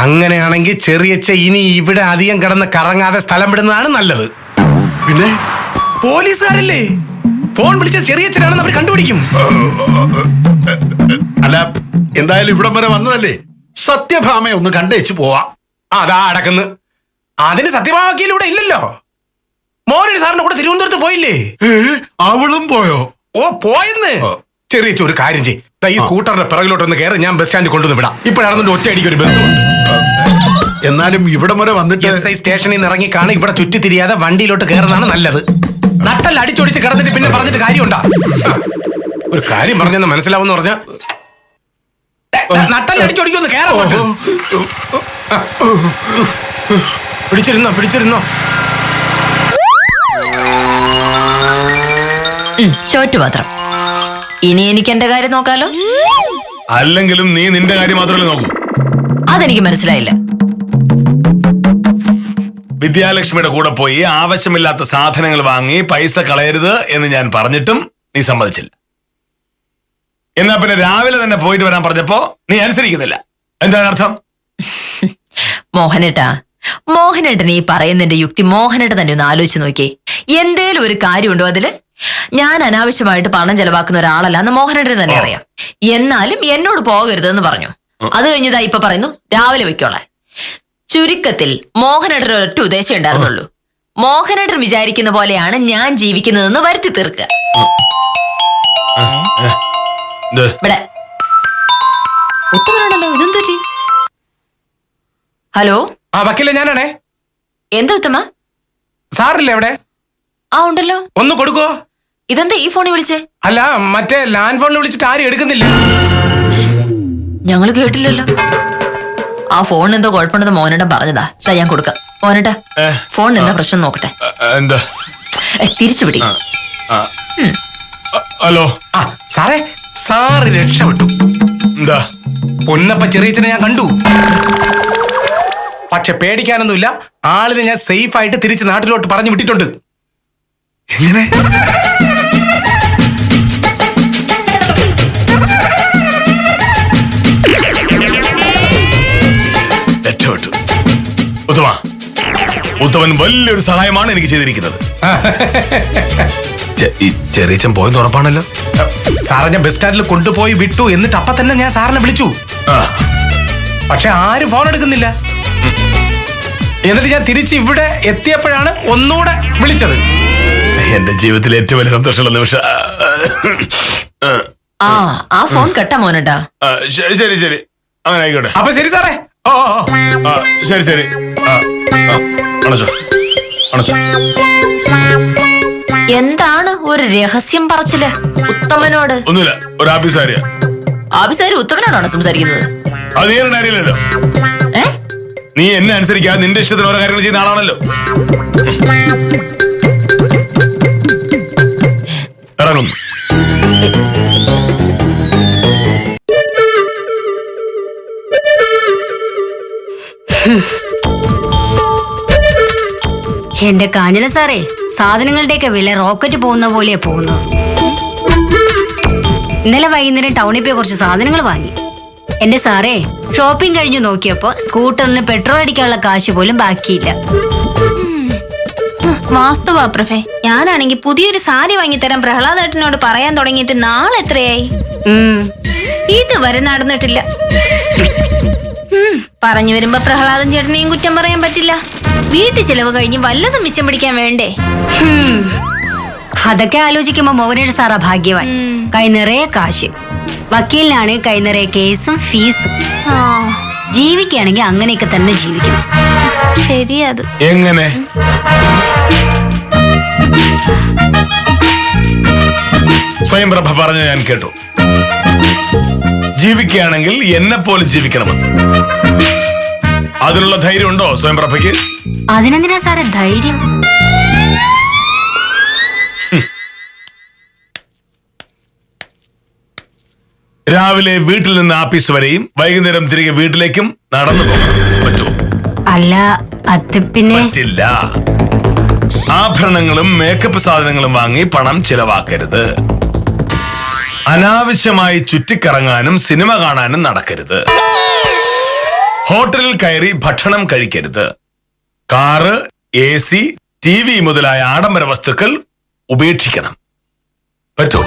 അങ്ങനെയാണെങ്കിൽ ചെറിയച്ഛ ഇനി ഇവിടെ അധികം കിടന്ന് കറങ്ങാതെ സ്ഥലം വിടുന്നതാണ് നല്ലത്. പിന്നെ പോലീസുകാരല്ലേ, ഫോൺ വിളിച്ച ചെറിയച്ഛനാണെന്ന് അവർ കണ്ടുപിടിക്കും. അല്ല, എന്തായാലും ഇവിടം വരെ വന്നതല്ലേ, സത്യഭാമയെ ഒന്ന് കണ്ടേച്ച് പോവാ. അതാ അടക്കുന്നു. അതിന് സത്യഭാമക്കിലൂടെ ഇല്ലല്ലോ. മോഹനയുടെ സാറിന്റെ കൂടെ തിരുവനന്തപുരത്ത് പോയില്ലേ? അവളും പോയോ? ഓ, പോയെന്ന്. ചെറിയച്ഛ ഒരു കാര്യം ചെയ്യും, ഈ സ്കൂട്ടറിന്റെ പിറകിലോട്ടൊന്ന് കയറി, ഞാൻ ബസ് സ്റ്റാൻഡിൽ കൊണ്ടുവന്ന് വിടാം. ഇപ്പോഴാണെന്നുണ്ട് ഒറ്റയടിക്ക് ഒരു ബസ് ഉണ്ട്. എന്നാലും ഇവിടം വരെ വന്നിട്ട് SI സ്റ്റേഷനിൽ നിന്ന് ഇറങ്ങി കാണാൻ ഇവിടെ ചുറ്റി തിരിയാതെ വണ്ടിയിലോട്ട് കയറുന്നതാണ് നല്ലത്. നട്ടൽ അടിച്ചൊടിച്ച് കിടന്നിട്ട് പിന്നെ പറഞ്ഞിട്ട് കാര്യമുണ്ടാ? ഒരു കാര്യം പറഞ്ഞെന്ന് മനസ്സിലാവുന്ന പറഞ്ഞ നട്ടൽ അടിച്ചൊടിക്കൊന്ന് കയറാൻ. പിടിച്ചിരുന്നോ പിടിച്ചിരുന്നോ. ഷോട്ട് മാത്രം. ഇനി എനിക്ക് എന്റെ കാര്യം നോക്കാലോ. അല്ലെങ്കിലും നീ നിന്റെ കാര്യം മാത്രമല്ലേ നോക്കൂ. അതെനിക്ക് മനസ്സിലായില്ല. വിദ്യാലക്ഷ്മിയുടെ കൂടെ പോയി ആവശ്യമില്ലാത്ത സാധനങ്ങൾ വാങ്ങി പൈസ കളയരുത് എന്ന് ഞാൻ പറഞ്ഞിട്ടും നീ സമ്മതിച്ചില്ല. എന്നാ പിന്നെ രാവിലെ തന്നെ പോയിട്ട് വരാൻ പറഞ്ഞപ്പോ നീ അനുസരിക്കുന്നില്ല. എന്താണ് അർത്ഥം? മോഹനേട്ടൻ ഈ പറയുന്നതിന്റെ യുക്തി മോഹനേട്ടൻ തന്നെ ഒന്ന് ആലോചിച്ച് നോക്കിയേ. എന്തേലും ഒരു കാര്യമുണ്ടോ അതില്? ഞാൻ അനാവശ്യമായിട്ട് പണം ചെലവാക്കുന്ന ഒരാളല്ല എന്ന് മോഹനേട്ടന് തന്നെ അറിയാം. എന്നാലും എന്നോട് പോകരുതെന്ന് പറഞ്ഞു. അത് കഴിഞ്ഞതാ ഇപ്പൊ പറയുന്നു രാവിലെ വെക്കോളാൻ. ചുരുക്കത്തിൽ മോഹനേട്ടന് ഒരൊറ്റ ഉദ്ദേശം ഉണ്ടായിരുന്നുള്ളൂ, മോഹനേട്ടൻ വിചാരിക്കുന്ന പോലെയാണ് ഞാൻ ജീവിക്കുന്നതെന്ന് വരുത്തി തീർക്കുക. ഇത് ഇവിടെ ഉത്തമനാണല്ലോ, ഇതെന്തു പറ്റി? ഹലോ, ആ വക്കീലെ ഞാനാണേ. എന്താ ഉത്തമ? സാറില്ലേ എവിടെ? ആ ഉണ്ടല്ലോ. ഒന്ന് കൊടുക്കോ. ഇതെന്താ ഈ ഫോണിൽ വിളിച്ചേ? അല്ല, മറ്റേ ലാൻഡ് ഫോണിൽ വിളിച്ചിട്ട് ആരും എടുക്കുന്നില്ല. ഞങ്ങള് കേട്ടില്ലല്ലോ. ആ ഫോണിന് എന്തോ കുഴപ്പമുണ്ടെന്ന് മോഹനേട്ടൻ പറഞ്ഞതാ. ഞാൻ കൊടുക്കാം. മോഹനേട്ടാ, ഫോണിന് എന്താ പ്രശ്നം നോക്കട്ടെ. എന്താ? തിരിച്ചു പിടി. ഹലോ. ആ സാറേ, സാറ് രക്ഷപ്പെട്ടു. എന്താ? പൊന്നപ്പ ചെറിയച്ചനെ ഞാൻ കണ്ടു. പക്ഷെ പേടിക്കാനൊന്നുമില്ല, ആളിനെ ഞാൻ സേഫ് ആയിട്ട് തിരിച്ച് നാട്ടിലോട്ട് പറഞ്ഞു വിട്ടിട്ടുണ്ട്. എങ്ങനെ? രക്ഷപ്പെട്ടു. ഉത്തമൻ വലിയൊരു സഹായമാണ് എനിക്ക് ചെയ്തിരിക്കുന്നത്. ഈ ചെറിയച്ചൻ പോയെന്ന് ഉറപ്പാണല്ലോ. സാറെ ഞാൻ ബസ് സ്റ്റാൻഡിൽ കൊണ്ടുപോയി വിട്ടു. എന്നിട്ട് അപ്പൊ തന്നെ ഞാൻ സാറിനെ വിളിച്ചു. പക്ഷെ ആരും ഫോൺ എടുക്കുന്നില്ല. എന്നിട്ട് ഞാൻ തിരിച്ച് ഇവിടെ എത്തിയപ്പോഴാണ് ഒന്നുകൂടെ വിളിച്ചത്. എന്റെ ജീവിതത്തിലെ ഏറ്റവും വലിയ സന്തോഷമുള്ള നിമിഷം. ആ ഫോൺ കെട്ടാ മോനേട്ടാ. ശരി ശരി, അങ്ങനെ ആയിക്കോട്ടെ. അപ്പൊ ശരി സാറേ. ഓ ശരി ശരി. അണച്ചോ അണച്ചോ. എന്താണ് ഒരു രഹസ്യം പറച്ചില് ഉത്തമനോട്? ഒന്നുമില്ല, ഒരു ആഫീസാരിയാ. ആഫീസാര് ഉത്തമനോടാണോ സംസാരിക്കുന്നത്? അത് നീ എന്നെ അറിയില്ലല്ലോ. നീ എന്നെ അനുസരിക്കാതെ നിന്റെ ഇഷ്ടത്തിന് ഓരോ കാര്യങ്ങൾ ചെയ്യുന്ന ആളാണല്ലോ. ഇറങ്ങുന്നു. എന്റെ കാഞ്ഞല സാറേ, സാധനങ്ങളുടെയൊക്കെ വില റോക്കറ്റ് പോകുന്ന പോലെയാ പോകുന്നത്. ഇന്നലെ വൈകുന്നേരം ടൗണിൽ പോയി കുറച്ച് സാധനങ്ങൾ വാങ്ങി. എന്റെ സാറേ, ഷോപ്പിംഗ് കഴിഞ്ഞു നോക്കിയപ്പോ സ്കൂട്ടറിന് പെട്രോൾ അടിക്കാനുള്ള കാശ് പോലും ബാക്കിയില്ല. വാസ്തവാ പ്രഭേ, ഞാനാണെങ്കിൽ പുതിയൊരു സാരി വാങ്ങിത്തരാൻ പ്രഹ്ലാദേട്ടനോട് പറയാൻ തുടങ്ങിയിട്ട് നാളെ എത്രയായി? ഇതുവരെ നടന്നിട്ടില്ല. പറഞ്ഞു വരുമ്പോ പ്രഹ്ലാദൻ ചേട്ടനെയും കുറ്റം പറയാൻ പറ്റില്ല. വീട്ടു ചെലവ് കഴിഞ്ഞ് വല്ലതും മിച്ചം പിടിക്കാൻ വേണ്ടേ? അതൊക്കെ ആലോചിക്കുമ്പോ മോഹനേട്ട സാറാ ഭാഗ്യവാൻ. കൈ നിറയെ കാശ്. വക്കീലിനാണ് കൈ നിറയെ കേസും ഫീസും. ജീവിക്കുകയാണെങ്കിൽ അങ്ങനെയൊക്കെ തന്നെ ജീവിക്കണം. ശരിയത്. എങ്ങനെ? സ്വയംപ്രഭ പറഞ്ഞ ഞാൻ കേട്ടു. ജീവിക്കുകയാണെങ്കിൽ എന്നെ പോലെ ജീവിക്കണമെന്ന്. അതിനുള്ള ധൈര്യം ഉണ്ടോ സ്വയംപ്രഭയ്ക്ക്? അതിനെന്തിനാ സാറേ ധൈര്യം? രാവിലെ വീട്ടിൽ നിന്ന് ആഫീസ് വരെയും വൈകുന്നേരം തിരികെ വീട്ടിലേക്കും നടന്നു പോകാൻ പറ്റുമോ? അല്ല, അത് പിന്നെ പറ്റില്ല. ആഭരണങ്ങളും മേക്കപ്പ് സാധനങ്ങളും വാങ്ങി പണം ചിലവാക്കരുത്. അനാവശ്യമായി ചുറ്റിക്കറങ്ങാനും സിനിമ കാണാനും നടക്കരുത്. ഹോട്ടലിൽ കയറി ഭക്ഷണം കഴിക്കരുത്. കാറ്, AC, TV മുതലായ ആഡംബര വസ്തുക്കൾ ഉപേക്ഷിക്കണം. പറ്റോ?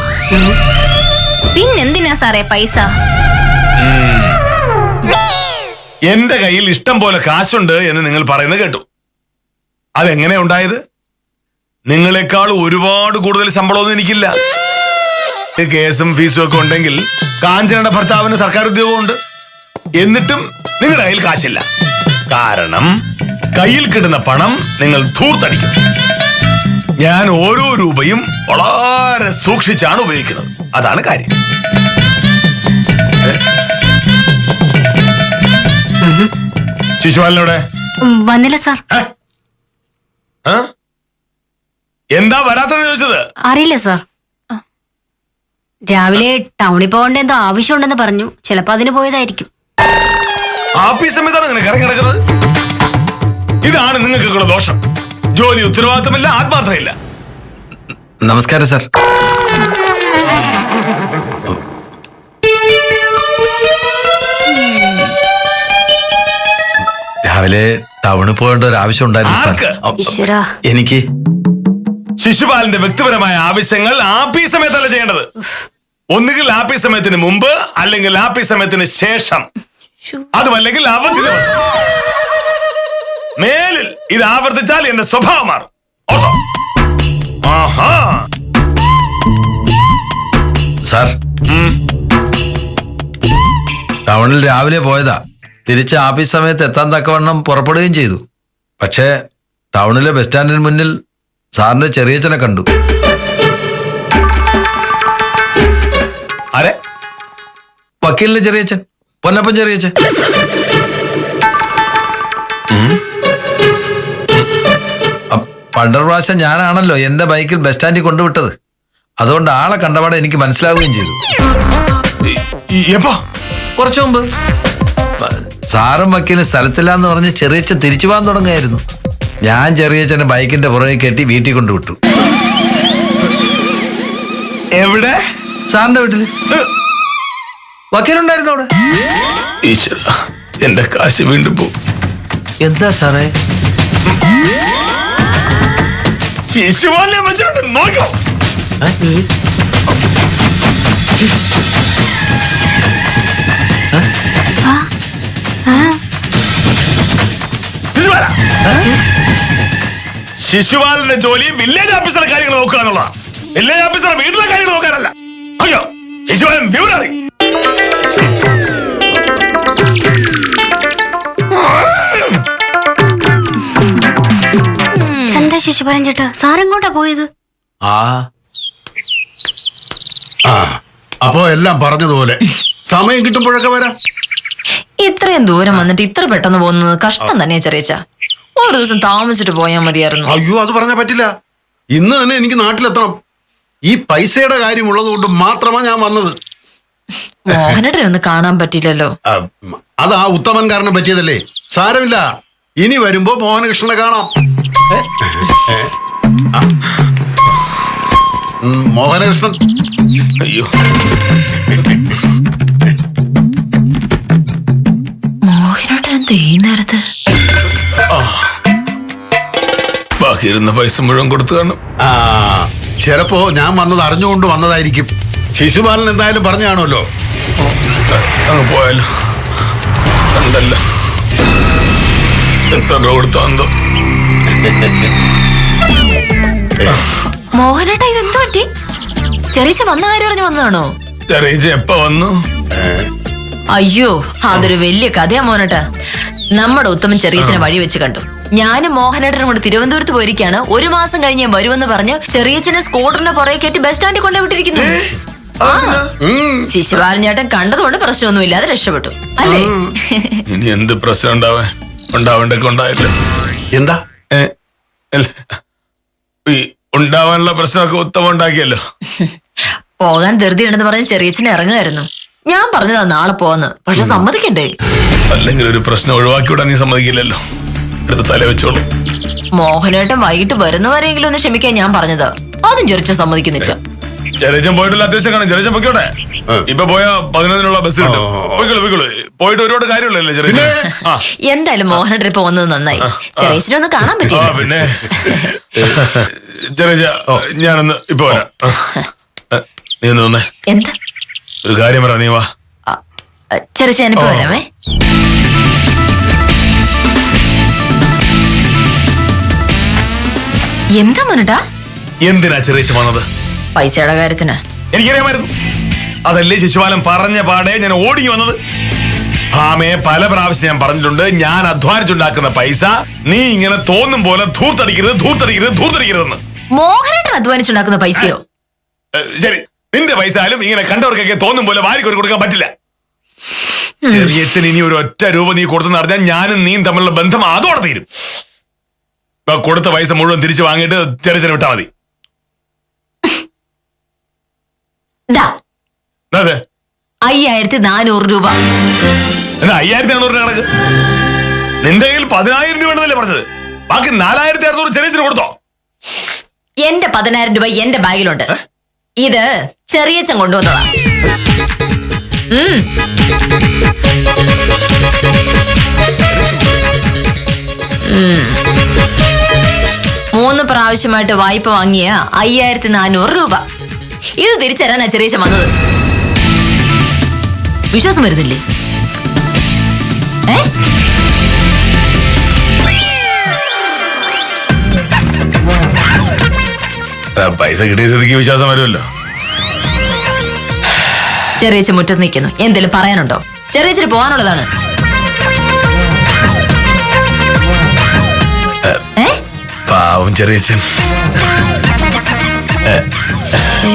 പിന്നെന്തിനാ സാറേ പൈസ? എന്റെ കയ്യിൽ ഇഷ്ടം പോലെ കാശുണ്ട് എന്ന് നിങ്ങൾ പറയുന്നത് കേട്ടു. അതെങ്ങനെ ഉണ്ടായത്? നിങ്ങളെക്കാൾ ഒരുപാട് കൂടുതൽ ശമ്പളമൊന്നും എനിക്കില്ല. കേസും ഫീസും ഒക്കെ ഉണ്ടെങ്കിൽ കാഞ്ചനയുടെ ഭർത്താവിന് സർക്കാർ ഉദ്യോഗമുണ്ട്. എന്നിട്ടും നിങ്ങളുടെ കയ്യിൽ കാശില്ല. കാരണം കയ്യിൽ കിട്ടുന്ന പണം നിങ്ങൾ ധൂർത്തടിക്കും. ഞാൻ ഓരോ രൂപയും വളരെ സൂക്ഷിച്ചാണ് ഉപയോഗിക്കുന്നത്. അതാണ് കാര്യം. ശിശുപാലനോടെ വന്നില്ല സാർ. എന്താ വരാത്തത് ചോദിച്ചത്? അറിയില്ല സാർ. രാവിലെ ടൗണിൽ പോകേണ്ട എന്തോ ആവശ്യമുണ്ടെന്ന് പറഞ്ഞു. ചിലപ്പോ അതിന് പോയതായിരിക്കും. ആഫീസ് സമയത്താണ് നിനക്ക് ഇറങ്ങി കിടക്കുന്നത്. ഇതാണ് നിങ്ങൾക്കുള്ള ദോഷം. ജോലി ഉത്തരവാദിത്തമില്ല, ആത്മാർത്ഥമില്ല. നമസ്കാരം സാർ. രാവിലെ ടൗണിൽ പോകേണ്ട ഒരു ആവശ്യം ഉണ്ടായിരുന്നു. എനിക്ക് ശിശുപാലന്റെ വ്യക്തിപരമായ ആവശ്യങ്ങൾ ആഫീസ് സമയത്തല്ല ചെയ്യേണ്ടത്. ഒന്നുകിൽ ആഫീസ് സമയത്തിന് മുമ്പ്, അല്ലെങ്കിൽ ആഫീസ് സമയത്തിന് ശേഷം, അതുമല്ലെങ്കിൽ അവധി ദിവസം. മേലിൽ ഇത് ആവർത്തിച്ചാൽ എന്റെ സ്വഭാവം മാറും. ടൗണിൽ രാവിലെ പോയതാ. തിരിച്ച് ആഫീസ് സമയത്ത് എത്താൻ തക്കവണ്ണം പുറപ്പെടുകയും ചെയ്തു. പക്ഷേ ടൗണിലെ ബസ് സ്റ്റാൻഡിന് മുന്നിൽ സാറിന്റെ ചെറിയച്ഛനെ കണ്ടു. ആരെ? വക്കീലിന്റെ ചെറിയച്ഛൻ, പൊന്നപ്പൻ ചെറിയച്ഛൻ. പണ്ടൊരു പ്രാവശ്യം ഞാനാണല്ലോ എന്റെ ബൈക്കിൽ ബസ് സ്റ്റാൻഡിൽ കൊണ്ടുവിട്ടത്. അതുകൊണ്ട് ആളെ കണ്ടപാടെ എനിക്ക് മനസ്സിലാവുകയും ചെയ്തു. കുറച്ചു മുമ്പ് സാറും വക്കീലും സ്ഥലത്തില്ലാന്ന് പറഞ്ഞ് ചെറിയച്ഛൻ തിരിച്ചു പോകാൻ തുടങ്ങായിരുന്നു. ഞാൻ ചെറിയച്ഛനെ ബൈക്കിന്റെ പുറകെ കെട്ടി വീട്ടിൽ കൊണ്ടുവിട്ടു. എവിടെ? സാറിന്റെ വീട്ടില്. വക്കീലുണ്ടായിരുന്നു അവിടെ. ഈശ്വര, എന്റെ കാശ് വീണ്ടും പോകും. എന്താ സാറേ? ശിശുപാലിനെ വെച്ചോണ്ട് നോക്കോ. ശിശുപാലിന്റെ ജോലി വില്ലേജ് ഓഫീസറുടെ കാര്യങ്ങൾ നോക്കുക എന്നുള്ളതാണ്. വില്ലേജ് ഓഫീസറുടെ വീട്ടിലെ കാര്യങ്ങൾ നോക്കാനല്ല. അയ്യോ, ശിശുപാലൻ വിവരറി. എന്താ ശിശുപാലൻ ചേട്ടാ, സാറെങ്ങോട്ടാ പോയത്? അപ്പോ എല്ലാം പറഞ്ഞതുപോലെ സമയം കിട്ടുമ്പോഴൊക്കെ വരാം. ഇത്രയും ദൂരം വന്നിട്ട് ഇത്ര പെട്ടെന്ന് പോകുന്നത് കഷ്ടം തന്നെയാ ചെറിയച്ച. ഒരു ദിവസം താമസിച്ചിട്ട് പോയാൽ മതിയായിരുന്നു. അയ്യോ, അത് പറഞ്ഞാൽ പറ്റില്ല. ഇന്ന് തന്നെ എനിക്ക് നാട്ടിലെത്തണം. ഈ പൈസയുടെ കാര്യമുള്ളത് കൊണ്ട് മാത്രമാണ് ഞാൻ വന്നത്. മോഹനേട്ടനെ ഒന്ന് കാണാൻ പറ്റില്ലല്ലോ. അത് ആ ഉത്തമൻ കാരണം പറ്റിയതല്ലേ. സാരമില്ല, ഇനി വരുമ്പോ മോഹനകൃഷ്ണനെ കാണാം. മോഹനകൃഷ്ണൻ. അയ്യോ, മോഹനേട്ടൻ എന്താ ഈ നേരത്ത്? ബാക്കി ഇരുന്ന പൈസ മുഴുവൻ കൊടുത്തു കാണും. ചിലപ്പോ ഞാൻ വന്നത് അറിഞ്ഞുകൊണ്ട് വന്നതായിരിക്കും. ശിശുപാലൻ എന്തായാലും പറഞ്ഞു കാണുമല്ലോ. അങ്ങ് പോയാലോ. കണ്ടല്ലോ എത്ര രൂപ കൊടുത്തോ. മോഹനേട്ട ഇതെന്ത് പറ്റി? ചെറിയ വന്ന കാര്യം പറഞ്ഞു വന്നതാണോ? ചെറിയ എപ്പ വന്നു? അയ്യോ, അതൊരു വലിയ കഥയാ മോഹനേട്ട. നമ്മുടെ ഉത്തമൻ ചെറിയച്ഛനെ വഴി വെച്ച് കണ്ടു. ഞാനും മോഹനേട്ടനും കൂടെ തിരുവനന്തപുരത്ത് പോയിരിക്കാണ്. ഒരു മാസം കഴിഞ്ഞ് വരുമെന്ന് പറഞ്ഞ് ചെറിയച്ഛനെ സ്കൂട്ടറിന്റെ പുറകെ കയറ്റി ബസ് സ്റ്റാൻഡിൽ കൊണ്ടുവിട്ടിരിക്കുന്നു. ശിശുപാലൻ ചേട്ടൻ കണ്ടതുകൊണ്ട് പ്രശ്നമൊന്നുമില്ലാതെ രക്ഷപ്പെട്ടു അല്ലേ? ഇനി എന്ത് പ്രശ്നം ഉണ്ടാവേണ്ടൊക്കെ ഉണ്ടായില്ല. എന്താ ഉണ്ടാവാനുള്ള പ്രശ്നമൊക്കെ ഉത്തമം ഉണ്ടാക്കിയല്ലോ. പോകാൻ ധൃതി ഉണ്ടെന്ന് പറഞ്ഞ് ചെറിയച്ഛനെ ഇറങ്ങുമായിരുന്നു. ഞാൻ പറഞ്ഞതാ നാളെ പോന്ന്, പക്ഷെ സമ്മതിക്കണ്ടേ? അല്ലെങ്കിൽ ഒരു പ്രശ്നം ഒഴിവാക്കിവിടാൻ നീ സമ്മതിക്കില്ലല്ലോ. എടുത്ത് തല വെച്ചോളൂ. മോഹനേട്ടൻ വൈകിട്ട് വരുന്നവരെങ്കിലും ഒന്ന് ക്ഷമിക്കാൻ ഞാൻ പറഞ്ഞതാ. അതും ചെറിയ സമ്മതിക്കുന്നില്ല. ചെറിയച്ചൻ പോയിട്ടുള്ള അത്യാവശ്യം കാണാം. ചെറിയച്ചൻ പൊയ്ക്കോട്ടെ. ഇപ്പൊ പോയാ 11-നുള്ള ബസ് കിട്ടും. പോയിക്കോളൂ. പോയിട്ട് ഒരുപാട് കാര്യമുള്ളല്ലേ ചെറിയ. എന്തായാലും മോഹനേട്ടൻ ഇപ്പൊ വന്നത് നന്നായി. ചെറിയച്ഛനെ ഒന്ന് കാണാൻ പറ്റില്ല. പിന്നെ ചെറിയ ഞാനൊന്ന് ഇപ്പൊ വരാം. നീ ഒന്ന് വന്നേ. എന്താ? ഒരു കാര്യം പറ. നീ വാ. ചെറിയ ഞാനിപ്പോ വരാമേ. എന്താ മോനട്ടാ? എന്തിനാ ചെറിയ വന്നത്? പൈസയുടെ കാര്യത്തിന്. എനിക്കറിയാമായിരുന്നു. അതല്ലേ ശിശുപാലൻ പറഞ്ഞ പാടെ ഞാൻ ഓടി വന്നത്. ഭാമയെ പല പ്രാവശ്യം ഞാൻ പറഞ്ഞിട്ടുണ്ട്, ഞാൻ അധ്വാനിച്ചുണ്ടാക്കുന്ന പൈസ നീ ഇങ്ങനെ തോന്നും പോലെ ധൂർത്തടിക്കരുതെന്ന്. മോഹനേട്ടൻ അധ്വാനിച്ചുണ്ടാക്കുന്ന പൈസയോ? ശരി, നിന്റെ പൈസ ആയാലും ഇങ്ങനെ കണ്ടവർക്കൊക്കെ തോന്നും പോലെ വാരിക്കൊരു കൊടുക്കാൻ പറ്റില്ല. ചെറിയച്ഛൻ ഇനി ഒരു ഒറ്റ രൂപ നീ കൊടുത്തെന്ന് അറിഞ്ഞാൽ ഞാനും നീയും തമ്മിലുള്ള ബന്ധം അതോടെ തീരും. കൊടുത്ത പൈസ മുഴുവൻ തിരിച്ചു വാങ്ങിയിട്ട് ചെറിയച്ഛനെ വിട്ടാ മതി. അതെ, 5400 രൂപ. 5400 കണക്ക്. നിന്റെ കയ്യിൽ 10000 രൂപ ഉണ്ടെന്നല്ലേ പറഞ്ഞത്? ബാക്കി 4600 ചെറിയച്ഛന് കൊടുത്തോ? എന്റെ 10000 രൂപ എന്റെ ബാഗിലുണ്ട്. ഇത് ചെറിയച്ഛൻ കൊണ്ടുവന്നതാ. 3 പ്രാവശ്യമായിട്ട് വായ്പ വാങ്ങിയ 5400 രൂപ. ഇത് തിരിച്ചരാനാ ചെറിയച്ഛൻ വന്നത്. വിശ്വാസം വരുന്നില്ലേ? പൈസ കിട്ടിയ സ്ഥിതിക്ക് വിശ്വാസം വരുമല്ലോ. ചെറിയച്ഛൻ മുറ്റത്ത് നിൽക്കുന്നു. എന്തെങ്കിലും പറയാനുണ്ടോ? ചെറിയച്ഛന് പോകാനുള്ളതാണ്. പാവം ചെറിയച്ഛൻ.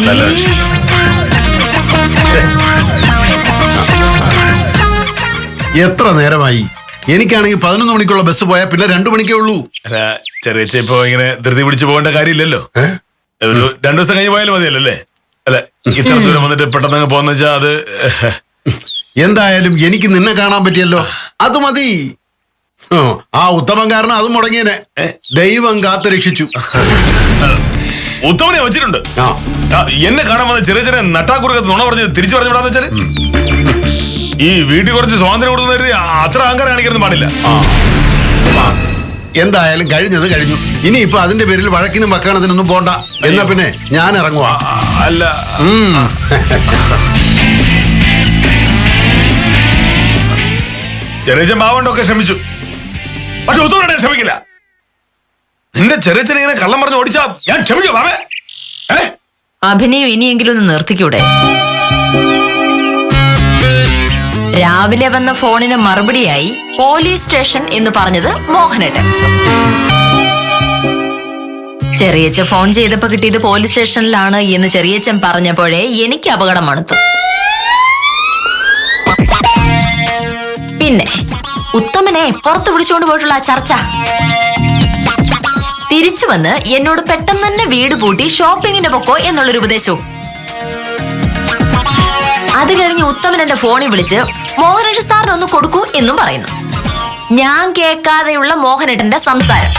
നല്ല വിശേഷം. എത്ര നേരമായി? എനിക്കാണെങ്കിൽ 11 മണിക്കുള്ള ബസ് പോയാൽ പിന്നെ 2 മണിക്കേ ഉള്ളൂ. അല്ല, ചെറിയച്ഛ ഇപ്പൊ ഇങ്ങനെ ധൃതി പിടിച്ചു പോകേണ്ട കാര്യമില്ലല്ലോ. ഒരു 2 ദിവസം കഴിഞ്ഞ് പോയാലും മതിയല്ലോ അല്ലേ? അല്ല, ഇത്ര ദൂരം വന്നിട്ട് പെട്ടെന്ന് അങ്ങ് പോന്ന് വെച്ചാൽ അത് എന്തായാലും എനിക്ക് നിന്നെ കാണാൻ പറ്റിയല്ലോ, അത് മതി. ആ ഉത്തമൻ കാരണം അതും മുടങ്ങിയനെ. ദൈവം കാത്തു രക്ഷിച്ചു. ഉത്തമനെ വെച്ചിട്ടുണ്ട്. എന്നെ കാണാൻ വന്ന ചെറിയ ചെറിയ നട്ടാക്കുറുക്കത്ത് നുണ പറഞ്ഞ് തിരിച്ചു പറഞ്ഞു വിടാന്ന് വെച്ചാല് ഈ വീട്ടിൽ കുറച്ച് സ്വാതന്ത്ര്യം കൊടുക്കുന്ന അത്ര അഹങ്കാരം കാണിക്കാനൊന്നും പാടില്ല. എന്തായാലും കഴിഞ്ഞത് കഴിഞ്ഞു. ഇനിയിപ്പൊ അതിന്റെ പേരിൽ വഴക്കിനും വക്കാണത്തിനൊന്നും പോണ്ട. എന്നാ പിന്നെ ഞാൻ ഇറങ്ങുവാ. അല്ല, ചെറിയച്ഛൻ പാവണ്ടൊക്കെ ശ്രമിച്ചു, പക്ഷെ ഉത്തമനെ ക്ഷമിക്കില്ല. നിന്റെ ചെറിയച്ഛനെ ഇങ്ങനെ കള്ളം പറഞ്ഞ് ഓടിച്ചാ ഞാൻ ക്ഷമിക്കോ പാവേ? അഭിനയം ഇനിയെങ്കിലും ഒന്ന് നിർത്തിക്കൂടെ? രാവിലെ വന്ന ഫോണിന് മറുപടിയായി പോലീസ് സ്റ്റേഷൻ എന്ന് പറഞ്ഞത് മോഹനേട്ടൻ. ചെറിയച്ഛൻ ഫോൺ ചെയ്തപ്പോ കിട്ടിയത് പോലീസ് സ്റ്റേഷനിലാണ് എന്ന് ചെറിയച്ഛൻ പറഞ്ഞപ്പോഴേ എനിക്ക് അപകടം മണത്തു. പിന്നെ ഉത്തമനെ പുറത്തു പിടിച്ചുകൊണ്ട് പോയിട്ടുള്ള ആ ചർച്ച, തിരിച്ചു വന്ന് എന്നോട് പെട്ടെന്ന് തന്നെ വീട് പൂട്ടി ഷോപ്പിങ്ങിന് പൊക്കോ എന്നുള്ളൊരു ഉപദേശവും. അത് കഴിഞ്ഞ് ഉത്തമൻ എന്റെ ഫോണിൽ വിളിച്ച് മോഹനേട്ടൻ സാറിന് ഒന്ന് കൊടുക്കൂ എന്നും പറയുന്നു. ഞാൻ കേൾക്കാതെയുള്ള മോഹനേട്ടന്റെ സംസാരം.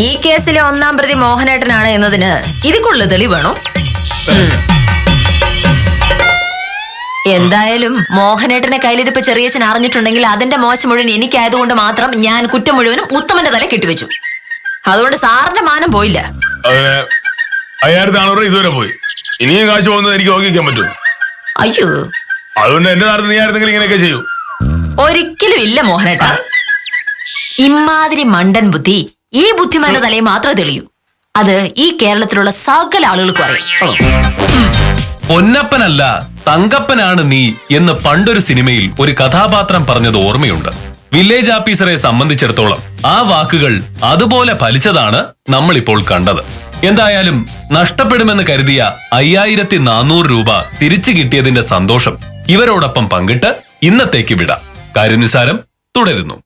ഈ കേസിലെ 1-ാം പ്രതി മോഹനേട്ടനാണ് എന്നതിന് ഇതിക്കുള്ള തെളിവാണോ? എന്തായാലും മോഹനേട്ടനെ കയ്യിലിരിപ്പ് ചെറിയച്ഛൻ അറിഞ്ഞിട്ടുണ്ടെങ്കിൽ അതിന്റെ മോശം മുഴുവൻ എനിക്കായതുകൊണ്ട് മാത്രം ഞാൻ കുറ്റം മുഴുവനും ഉത്തമന്റെ തല കെട്ടിവെച്ചു. അതുകൊണ്ട് സാറിന്റെ മാനം പോയില്ല. 5400 ഇതുവരെ പോയി. ഇനിയും കാശ് പോകുന്നത് എനിക്ക് നോക്കിക്കാൻ പറ്റൂ. അയ്യോ, അതുകൊണ്ട് എന്റെ നാട്ടിൽ നീ ആയിരുന്നെങ്കിൽ ഇങ്ങനെയൊക്കെ ചെയ്യൂ. ഒരിക്കലും ഇല്ല മോഹനേട്ട. ഇമാതിരി മണ്ടൻ ബുദ്ധി ഈ ബുദ്ധിമാന്റെ തലയെ മാത്രമേ തെളിയൂ. അത് ഈ കേരളത്തിലുള്ള സകല ആളുകൾക്കും അറിയാം. പൊന്നപ്പനല്ല തങ്കപ്പനാണ് നീ എന്ന് പണ്ടൊരു സിനിമയിൽ ഒരു കഥാപാത്രം പറഞ്ഞത് ഓർമ്മയുണ്ട്. വില്ലേജ് ഓഫീസറെ സംബന്ധിച്ചിടത്തോളം ആ വാക്കുകൾ അതുപോലെ ഫലിച്ചതാണ് നമ്മളിപ്പോൾ കണ്ടത്. എന്തായാലും നഷ്ടപ്പെടുമെന്ന് കരുതിയ 5400 രൂപ തിരിച്ചു കിട്ടിയതിന്റെ സന്തോഷം ഇവരോടൊപ്പം പങ്കിട്ട് ഇന്നത്തേക്ക് വിടാം. കാര്യനിസാരം തുടരുന്നു.